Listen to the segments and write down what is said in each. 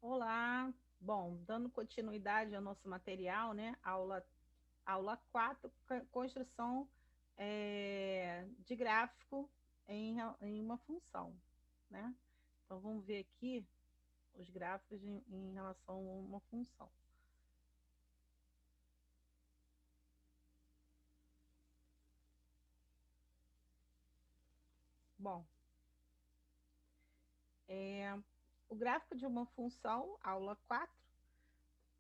Olá, bom, dando continuidade ao nosso material, né? Aula 4, construção de gráfico em uma função, né? Então vamos ver aqui os gráficos em relação a uma função. Bom, é, o gráfico de uma função, aula 4,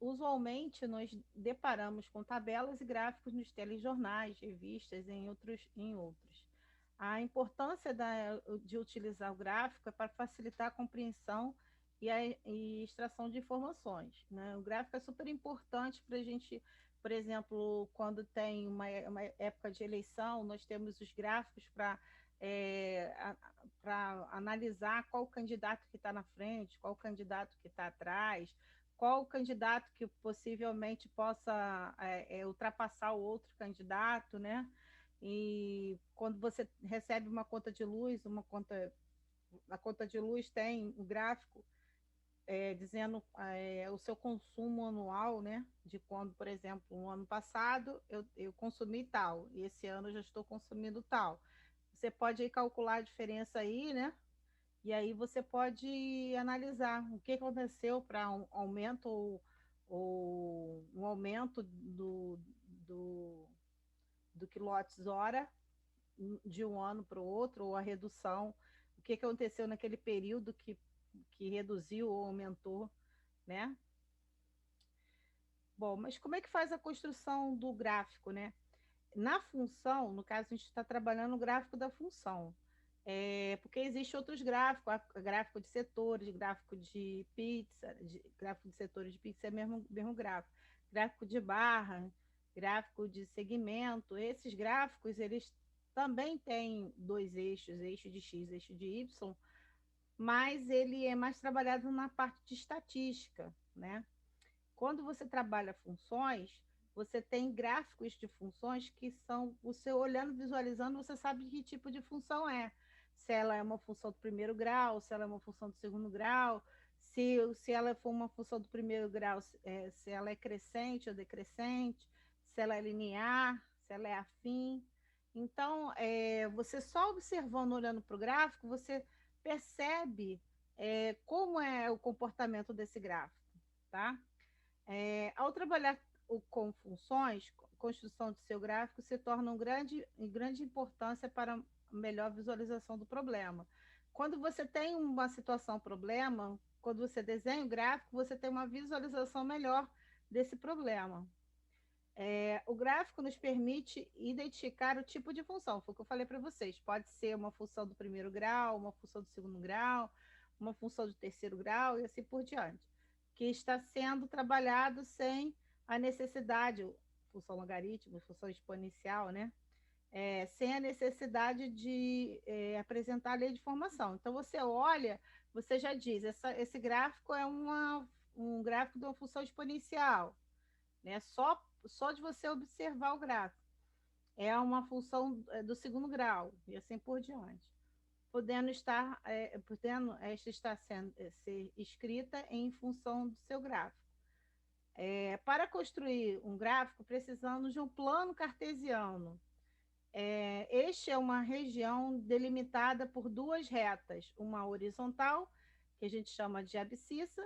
usualmente nós deparamos com tabelas e gráficos nos telejornais, revistas, em outros. A importância de utilizar o gráfico é para facilitar a compreensão e extração de informações, né? O gráfico é super importante para a gente, por exemplo, quando tem uma época de eleição, nós temos os gráficos para analisar qual candidato que está na frente, qual candidato que está atrás, qual candidato que possivelmente possa ultrapassar o outro candidato, né? E quando você recebe uma conta de luz, a conta de luz tem um gráfico dizendo o seu consumo anual, né? De quando, por exemplo, no ano passado eu consumi tal, e esse ano eu já estou consumindo tal. Você pode aí calcular a diferença aí, né? E aí você pode analisar o que aconteceu para um aumento ou um aumento do, do quilowatts-hora de um ano para o outro, ou a redução, o que aconteceu naquele período que reduziu ou aumentou, né? Bom, mas como é que faz a construção do gráfico, né? Na função, no caso, a gente está trabalhando o gráfico da função. Porque existe outros gráficos, gráfico de setores, gráfico de pizza, gráfico de setores de pizza é mesmo gráfico, gráfico de barra, gráfico de segmento. Esses gráficos, eles também têm dois eixos, eixo de X, eixo de Y, mas ele é mais trabalhado na parte de estatística, né? Quando você trabalha funções, você tem gráficos de funções que são, você olhando, visualizando, você sabe que tipo de função é. Se ela é uma função do primeiro grau, se ela é uma função do segundo grau, se ela for uma função do primeiro grau, se ela é crescente ou decrescente, se ela é linear, se ela é afim. Então, você só observando, olhando para o gráfico, você percebe como é o comportamento desse gráfico, tá? Ao trabalhar com funções, a construção de seu gráfico se torna de grande importância para a melhor visualização do problema. Quando você tem uma situação problema, quando você desenha o gráfico, você tem uma visualização melhor desse problema. O gráfico nos permite identificar o tipo de função, foi o que eu falei para vocês. Pode ser uma função do primeiro grau, uma função do segundo grau, uma função do terceiro grau e assim por diante, que está sendo trabalhado sem a necessidade, função logarítmica, função exponencial, né? Sem a necessidade de apresentar a lei de formação. Então, você olha, você já diz, esse gráfico é um gráfico de uma função exponencial, né? Só de você observar o gráfico. É uma função do segundo grau, e assim por diante. Podendo esta estar sendo ser escrita em função do seu gráfico. Para construir um gráfico, precisamos de um plano cartesiano. Este é uma região delimitada por duas retas, uma horizontal, que a gente chama de abscissa,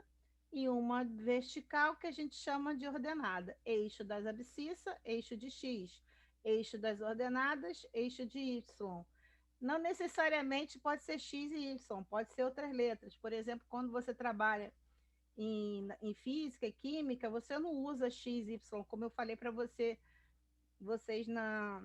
e uma vertical, que a gente chama de ordenada. Eixo das abscissa, eixo de X, eixo das ordenadas, eixo de Y. Não necessariamente pode ser X e Y, pode ser outras letras. Por exemplo, quando você trabalha em física e química, você não usa X, Y, como eu falei para vocês na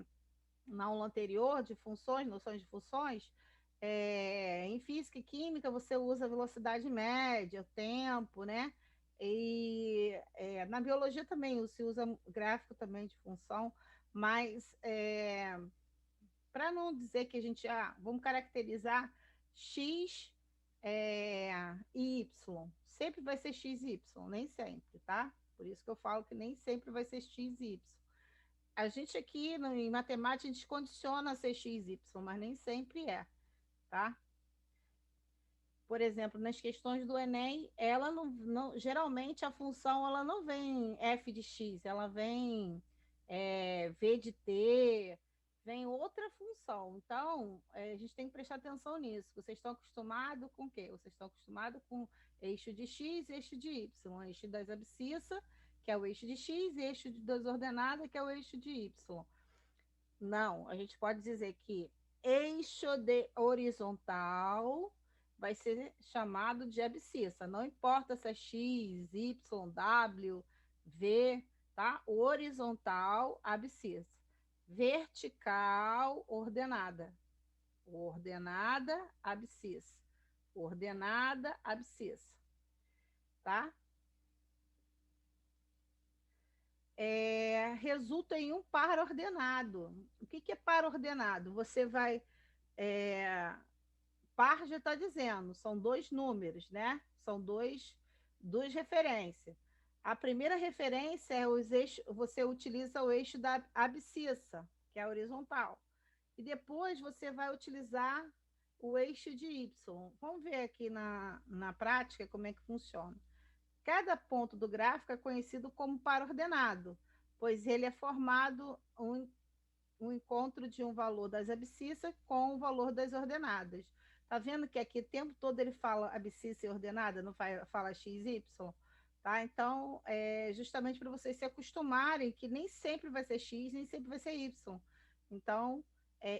aula anterior de funções, noções de funções. Em física e química, você usa a velocidade média, o tempo, né? E na biologia também se usa gráfico também de função, mas para não dizer que a gente vamos caracterizar x e y, sempre vai ser x e y, nem sempre, tá? Por isso que eu falo que nem sempre vai ser x e y. A gente aqui em matemática, a gente condiciona a ser x, y, mas nem sempre é, tá? por exemplo, nas questões do Enem, ela não geralmente a função ela não vem f de x, ela vem v de t, vem outra função. Então, a gente tem que prestar atenção nisso. Vocês estão acostumados com o quê? Vocês estão acostumados com eixo de x e eixo de y, eixo das abscissas, que é o eixo de x, e eixo das ordenadas, que é o eixo de y. Não, a gente pode dizer que eixo de horizontal vai ser chamado de abscissa. Não importa se é x, y, w, v, tá? Horizontal, abscissa. Vertical, ordenada. Ordenada, abscissa. Ordenada, abscissa. Tá? Resulta em um par ordenado. O que é par ordenado? Você vai. Par já está dizendo, são dois números, né? São duas referências. A primeira referência é os eixos, você utiliza o eixo da abscissa, que é a horizontal. E depois você vai utilizar o eixo de Y. Vamos ver aqui na prática como é que funciona. Cada ponto do gráfico é conhecido como par ordenado, pois ele é formado um encontro de um valor das abscissas com o valor das ordenadas. Tá vendo que aqui o tempo todo ele fala abscissa e ordenada, não fala x, y? Tá? Então, justamente para vocês se acostumarem que nem sempre vai ser x, nem sempre vai ser y. Então,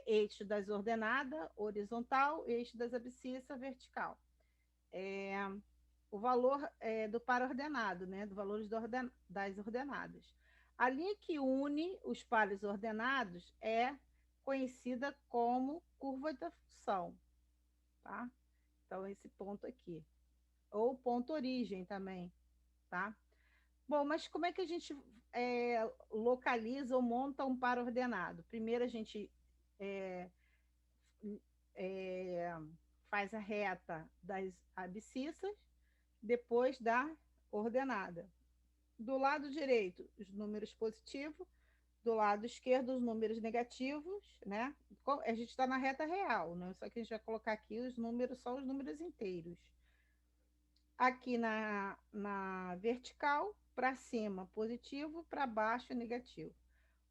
eixo das ordenadas, horizontal, eixo das abscissas, vertical. O valor do par ordenado, né? Do valores das ordenadas. A linha que une os pares ordenados é conhecida como curva da função, tá? Então, esse ponto aqui. Ou ponto origem também, tá? Bom, mas como é que a gente localiza ou monta um par ordenado? Primeiro a gente faz a reta das abscissas, depois da ordenada. Do lado direito, os números positivos, do lado esquerdo, os números negativos, né? A gente está na reta real, né? Só que a gente vai colocar aqui os números, só os números inteiros. Aqui na vertical, para cima, positivo, para baixo, negativo.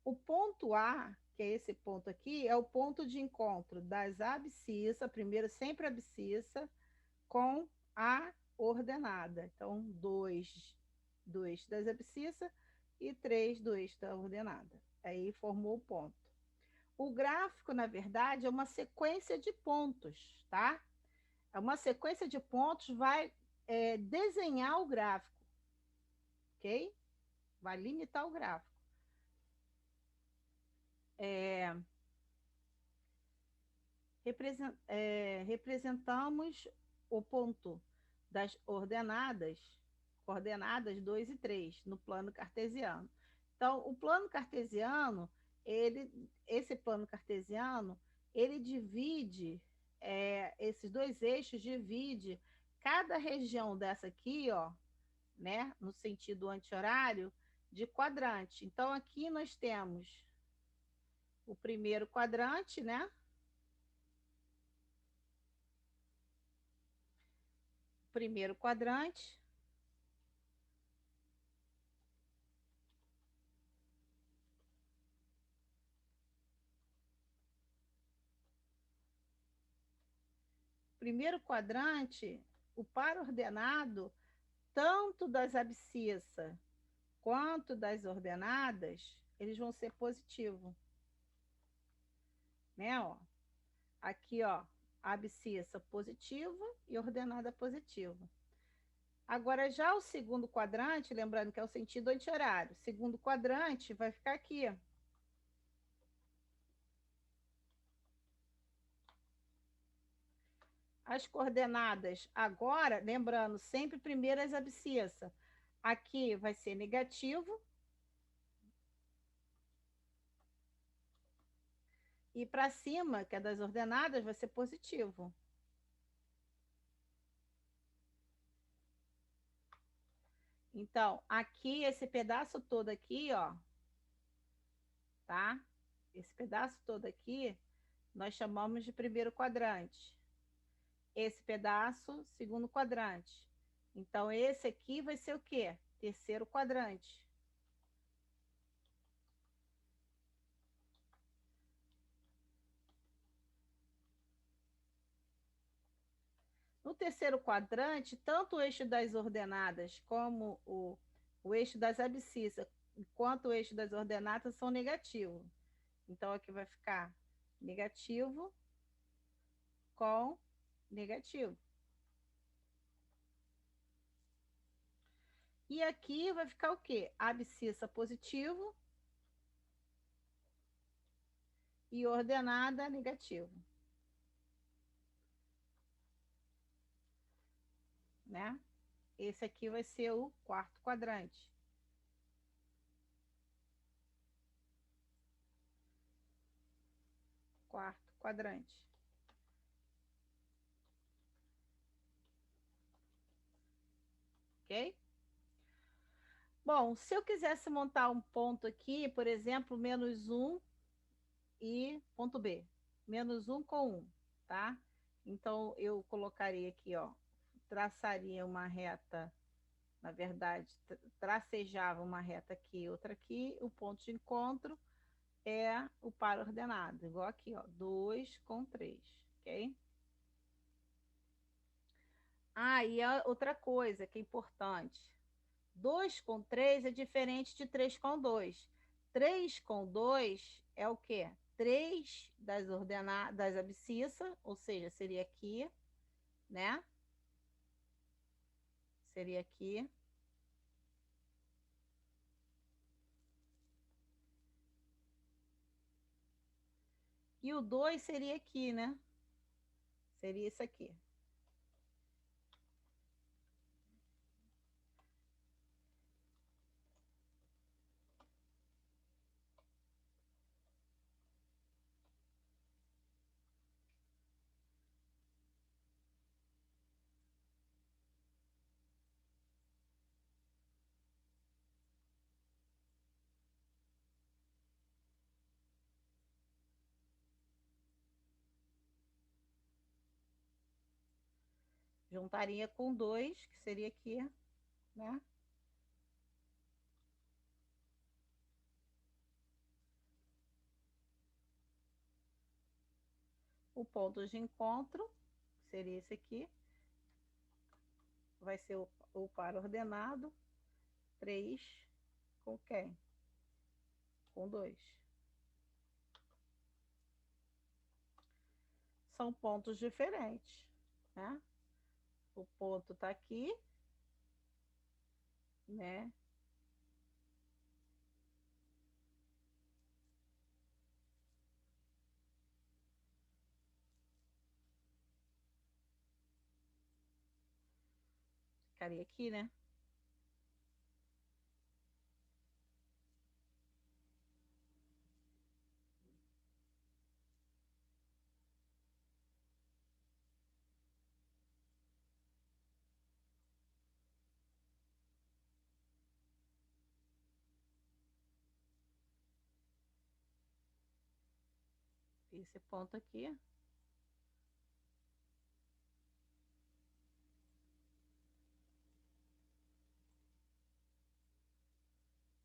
O ponto A, que é esse ponto aqui, é o ponto de encontro das abscissas, primeiro sempre abscissa, com a ordenada. Então, 2 do eixo das abscissas e 3 do eixo da ordenada. Aí formou o ponto. O gráfico, na verdade, é uma sequência de pontos, tá? É uma sequência de pontos, vai desenhar o gráfico, ok? Vai limitar o gráfico. Representamos o ponto das coordenadas 2 e 3, no plano cartesiano. Então, o plano cartesiano, esse plano cartesiano, ele divide, esses dois eixos divide cada região dessa aqui, ó, né, no sentido anti-horário, de quadrante. Então, aqui nós temos o primeiro quadrante, né? Primeiro quadrante. Primeiro quadrante, o par ordenado, tanto das abscissas quanto das ordenadas, eles vão ser positivos. Né? Ó. Aqui, ó, abscissa positiva e ordenada positiva. Agora, já o segundo quadrante, lembrando que é o sentido anti-horário, segundo quadrante vai ficar aqui, ó. As coordenadas agora, lembrando, sempre primeiro as abscissas. Aqui vai ser negativo. E para cima, que é das ordenadas, vai ser positivo. Então, aqui, esse pedaço todo aqui, ó, tá? Esse pedaço todo aqui, nós chamamos de primeiro quadrante. Esse pedaço, segundo quadrante. Então, esse aqui vai ser o quê? Terceiro quadrante. No terceiro quadrante, tanto o eixo das ordenadas como o eixo das abscissas, quanto o eixo das ordenadas são negativos. Então, aqui vai ficar negativo com negativo. E aqui vai ficar o quê? Abscissa positivo e ordenada negativo. Né? Esse aqui vai ser o quarto quadrante. Quarto quadrante. Ok? Bom, se eu quisesse montar um ponto aqui, por exemplo, -1 e ponto B. -1 com 1, tá? Então, eu colocaria aqui, ó, traçaria uma reta, na verdade, tracejava uma reta aqui, outra aqui, o ponto de encontro é o par ordenado, igual aqui, ó, 2 com 3, ok? Ah, e outra coisa que é importante, 2 com 3 é diferente de 3 com 2. 3 com 2 é o quê? 3 das ordenadas, das abscissas, ou seja, seria aqui, né? Seria aqui. E o 2 seria aqui, né? Seria isso aqui. Juntaria com 2, que seria aqui, né? O ponto de encontro seria esse aqui. Vai ser o par ordenado. 3 com quem? Com 2. São pontos diferentes, né? O ponto está aqui, né? Ficaria aqui, né? Esse ponto aqui.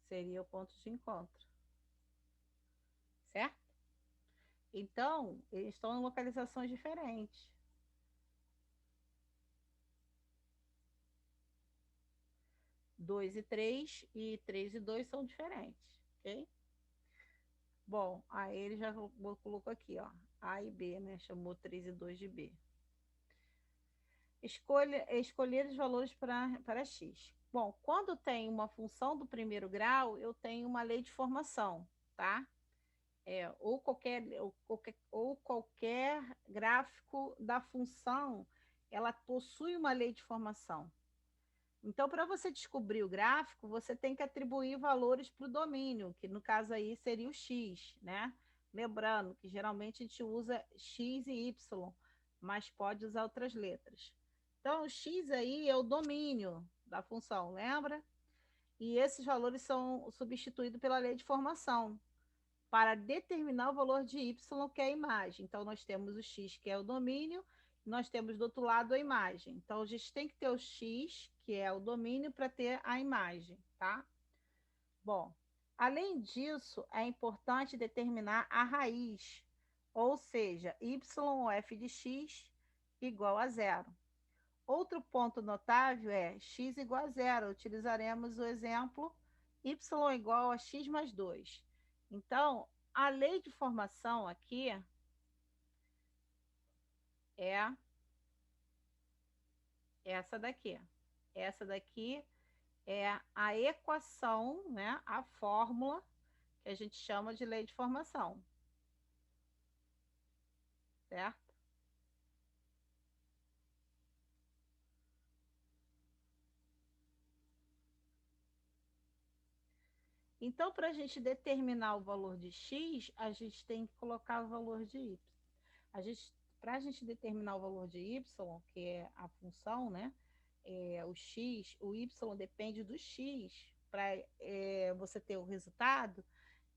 Seria o ponto de encontro. Certo? Então, eles estão em localizações diferentes. 2 e 3 e 3 e 2 são diferentes, ok? Bom, aí ele já colocou aqui, ó, A e B, né? Chamou 3 e 2 de B. Escolher os valores para x. Bom, quando tem uma função do primeiro grau, eu tenho uma lei de formação, tá? Ou qualquer gráfico da função, ela possui uma lei de formação. Então, para você descobrir o gráfico, você tem que atribuir valores para o domínio, que no caso aí seria o x, né? Lembrando que geralmente a gente usa x e y, mas pode usar outras letras. Então, o x aí é o domínio da função, lembra? E esses valores são substituídos pela lei de formação para determinar o valor de y, que é a imagem. Então, nós temos o x, que é o domínio, nós temos do outro lado a imagem. Então, a gente tem que ter o x, que é o domínio, para ter a imagem, tá? Bom, além disso, é importante determinar a raiz, ou seja, y ou f de x igual a zero. Outro ponto notável é x igual a zero. Utilizaremos o exemplo y igual a x mais 2. Então, a lei de formação aqui é essa daqui. Essa daqui é a equação, né, a fórmula que a gente chama de lei de formação, certo? Então, para a gente determinar o valor de x, a gente tem que colocar o valor de y. Para a gente determinar o valor de y, que é a função, né? O x, o y depende do x para você ter o resultado.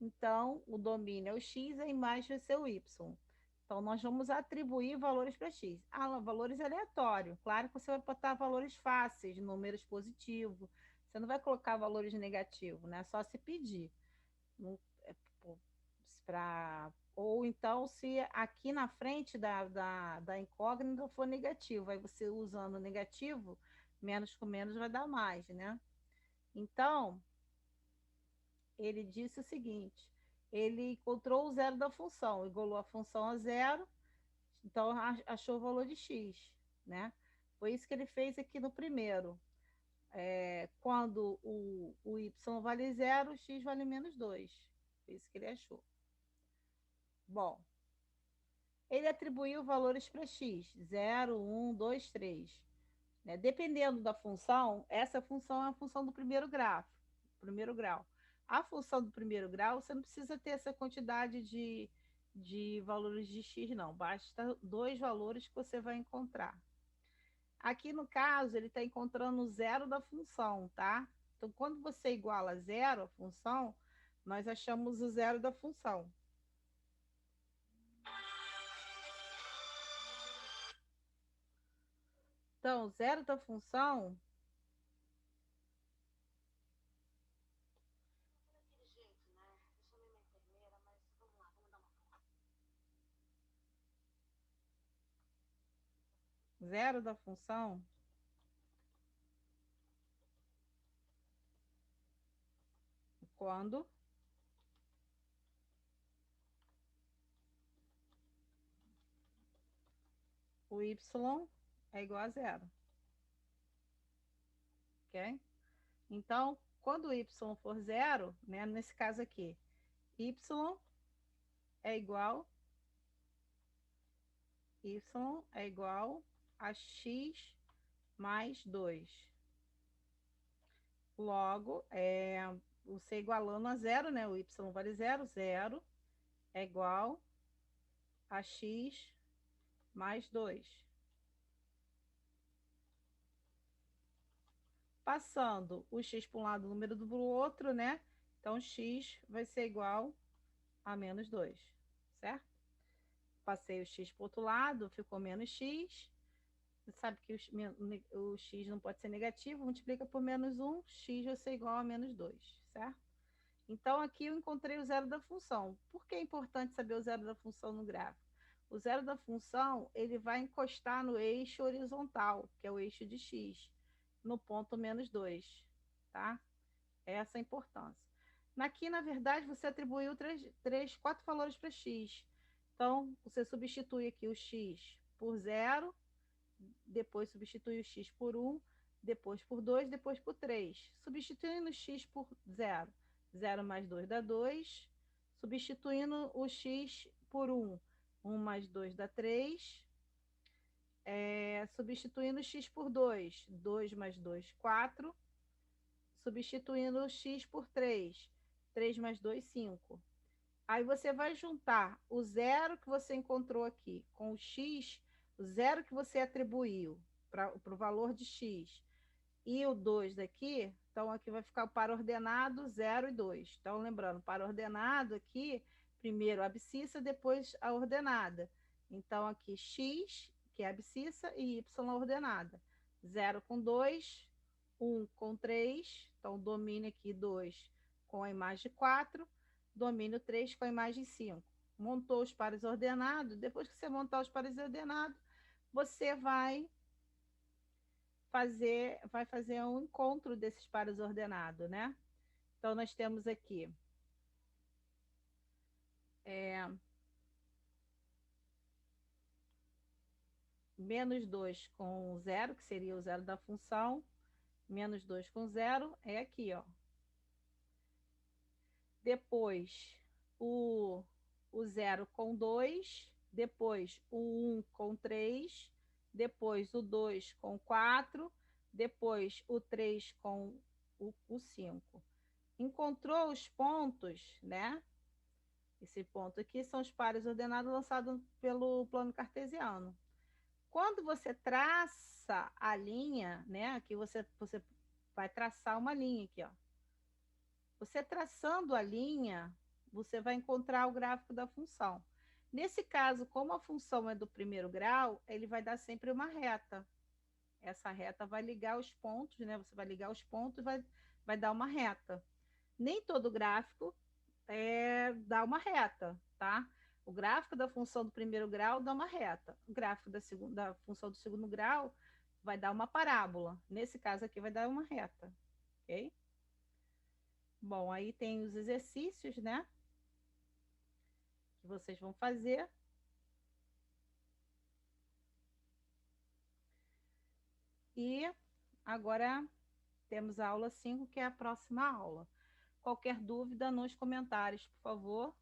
Então, o domínio é o x, a imagem vai ser o y. Então, nós vamos atribuir valores para x. Valores aleatórios. Claro que você vai botar valores fáceis, números positivos. Você não vai colocar valores negativos, né? Só se pedir. Ou então, se aqui na frente da incógnita for negativo, aí você usando negativo, menos com menos vai dar mais, né? Então, ele disse o seguinte: ele encontrou o zero da função, igualou a função a zero, então achou o valor de x, né? Foi isso que ele fez aqui no primeiro. Quando o y vale zero, o x vale menos 2. Foi isso que ele achou. Bom, ele atribuiu valores para x, 0, 1, 2, 3. Né? Dependendo da função, essa função é a função do primeiro grau. A função do primeiro grau, você não precisa ter essa quantidade de valores de x, não. Basta dois valores que você vai encontrar. Aqui, no caso, ele está encontrando o zero da função, tá? Então, quando você iguala zero a função, nós achamos o zero da função. Então, zero da função zero da função quando o y é igual a zero, ok? Então, quando o y for zero, né, nesse caso aqui, y é igual y é igual a x mais 2. Logo, você igualando a zero, né? O y vale zero, zero é igual a x mais 2. Passando o x para um lado, o número do outro, né? Então, x vai ser igual a menos 2, certo? Passei o x para o outro lado, ficou menos x. Você sabe que o x não pode ser negativo, multiplica por menos 1, x vai ser igual a menos 2, certo? Então, aqui eu encontrei o zero da função. Por que é importante saber o zero da função no gráfico? O zero da função, ele vai encostar no eixo horizontal, que é o eixo de x, no ponto menos 2, tá? Essa é a importância. Aqui, na verdade, você atribuiu quatro valores para x. Então, você substitui aqui o x por zero, depois substitui o x por 1, depois por 2, depois por 3. Substituindo o x por 0, 0 mais 2 dá 2. Substituindo o x por 1, 1 mais 2 dá 3. Substituindo o x por 2, 2 mais 2, 4. Substituindo o x por 3, 3 mais 2, 5. Aí você vai juntar o zero que você encontrou aqui com o x, o zero que você atribuiu para o valor de x e o 2 daqui. Então, aqui vai ficar o par ordenado 0 e 2. Então, lembrando, par ordenado aqui, primeiro a abscissa, depois a ordenada. Então, aqui x, que é abscissa, e y ordenada. 0 com 2, 1 com 3, então domínio aqui 2 com a imagem 4, domínio 3 com a imagem 5. Montou os pares ordenados, depois que você montar os pares ordenados, você vai fazer um encontro desses pares ordenados, né? Então, nós temos aqui menos 2 com 0, que seria o zero da função, menos 2 com 0 é aqui, ó. Depois, o 0 com 2, depois o 1 com 3, depois o 2 com 4, depois o 3 com o 5. Encontrou os pontos, né? Esse ponto aqui são os pares ordenados lançados pelo plano cartesiano. Quando você traça a linha, né? Aqui você vai traçar uma linha aqui, ó. Você traçando a linha, você vai encontrar o gráfico da função. Nesse caso, como a função é do primeiro grau, ele vai dar sempre uma reta. Essa reta vai ligar os pontos, né? Você vai ligar os pontos e vai dar uma reta. Nem todo gráfico dá uma reta, tá? O gráfico da função do primeiro grau dá uma reta. O gráfico da função do segundo grau vai dar uma parábola. Nesse caso aqui vai dar uma reta, ok? Bom, aí tem os exercícios, né? Que vocês vão fazer. E agora temos a aula 5, que é a próxima aula. Qualquer dúvida nos comentários, por favor.